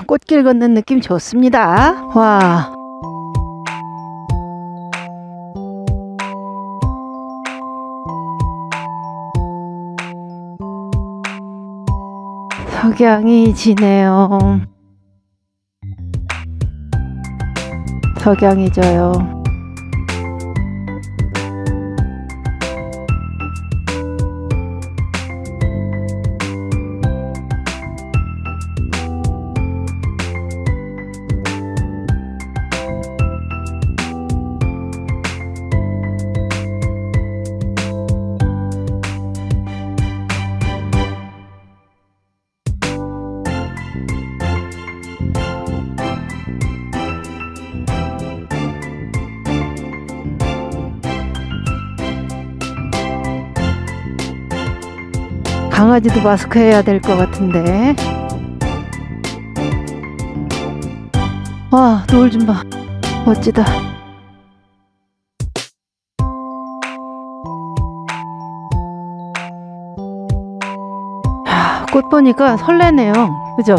꽃길 걷는 느낌 좋습니다. 와. 석양이 지네요. 석양이 져요. 강아지도 마스크 해야 될 것 같은데. 와, 노을 좀 봐. 멋지다. 야, 꽃 보니까 설레네요. 그죠?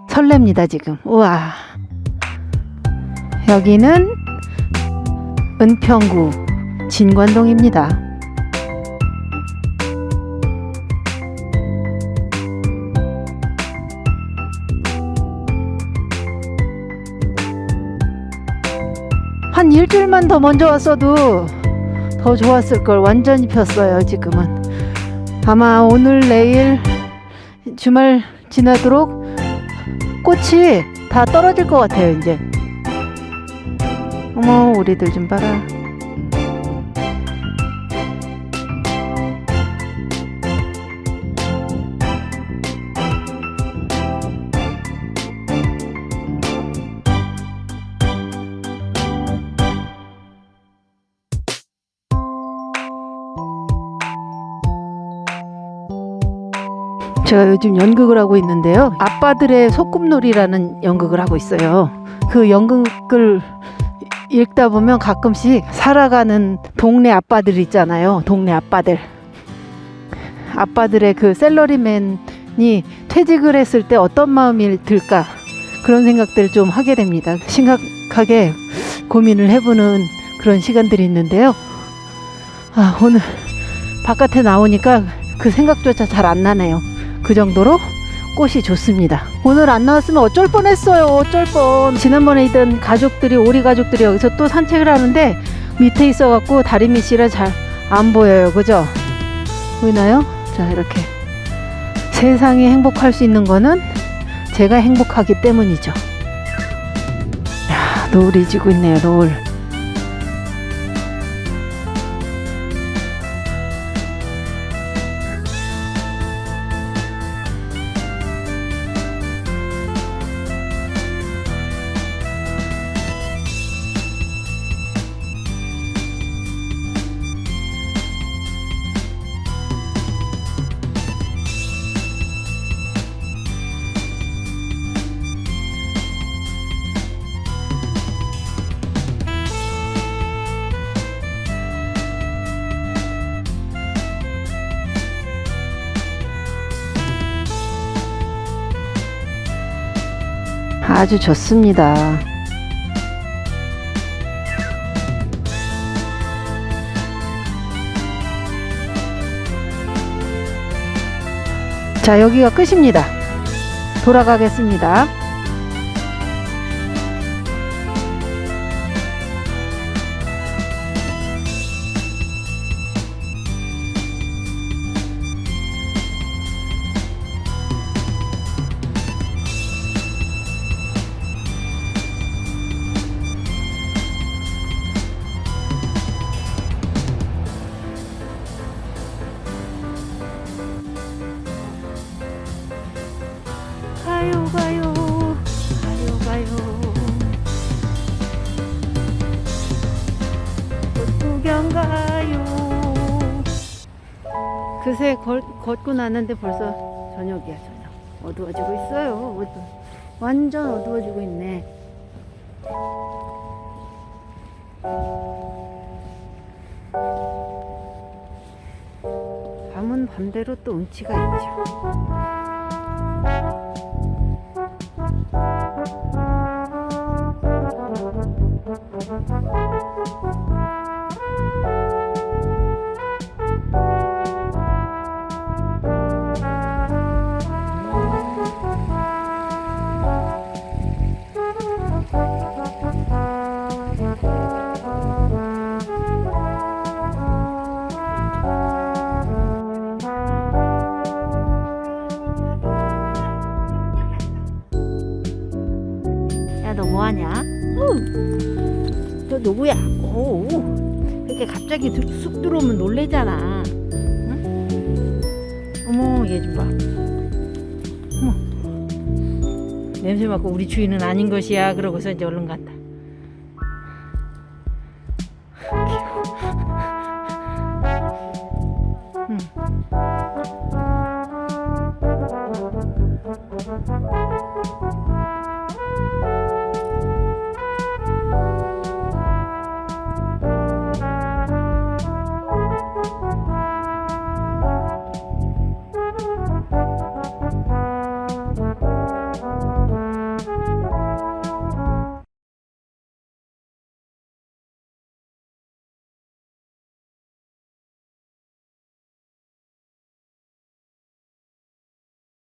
설렙니다, 지금. 우와. 여기는 은평구 진관동입니다. 한 일주일만 더 먼저 왔어도 더 좋았을걸. 완전히 폈어요. 지금은 아마 오늘 내일 주말 지나도록 꽃이 다 떨어질 것 같아요. 이제 어머, 우리들 좀 봐라. 제가 요즘 연극을 하고 있는데요. 아빠들의 소꿉놀이라는 연극을 하고 있어요. 그 연극을 읽다 보면 가끔씩 살아가는 동네 아빠들 있잖아요. 동네 아빠들. 아빠들의 그 샐러리맨이 퇴직을 했을 때 어떤 마음이 들까? 그런 생각들을 좀 하게 됩니다. 심각하게 고민을 해보는 그런 시간들이 있는데요. 아, 오늘 바깥에 나오니까 그 생각조차 잘 안 나네요. 그 정도로 꽃이 좋습니다. 오늘 안 나왔으면 어쩔 뻔했어요. 어쩔 뻔. 지난번에 있던 가족들이, 오리 가족들이 여기서 또 산책을 하는데 밑에 있어갖고 다리 밑이라 잘 안 보여요. 그죠? 보이나요? 자, 이렇게 세상이 행복할 수 있는 거는 제가 행복하기 때문이죠. 야, 노을이 지고 있네요. 노을. 아주 좋습니다. 자, 여기가 끝입니다. 돌아가겠습니다. 가요 가요 가요 가요 꽃 구경 가요. 그새 걷고 나는데 벌써 저녁이야. 저녁. 어두워지고 있어요. 완전 어두워지고 있네. 밤은 밤은 밤대로 또 운치가 있죠. 야, 너 뭐하냐? 너 누구야? 오, 이렇게 갑자기 쑥 들어오면 놀래잖아. 응? 어머, 얘 좀 봐. 어머. 냄새 맡고 우리 주인은 아닌 것이야. 그러고서 이제 얼른 간다.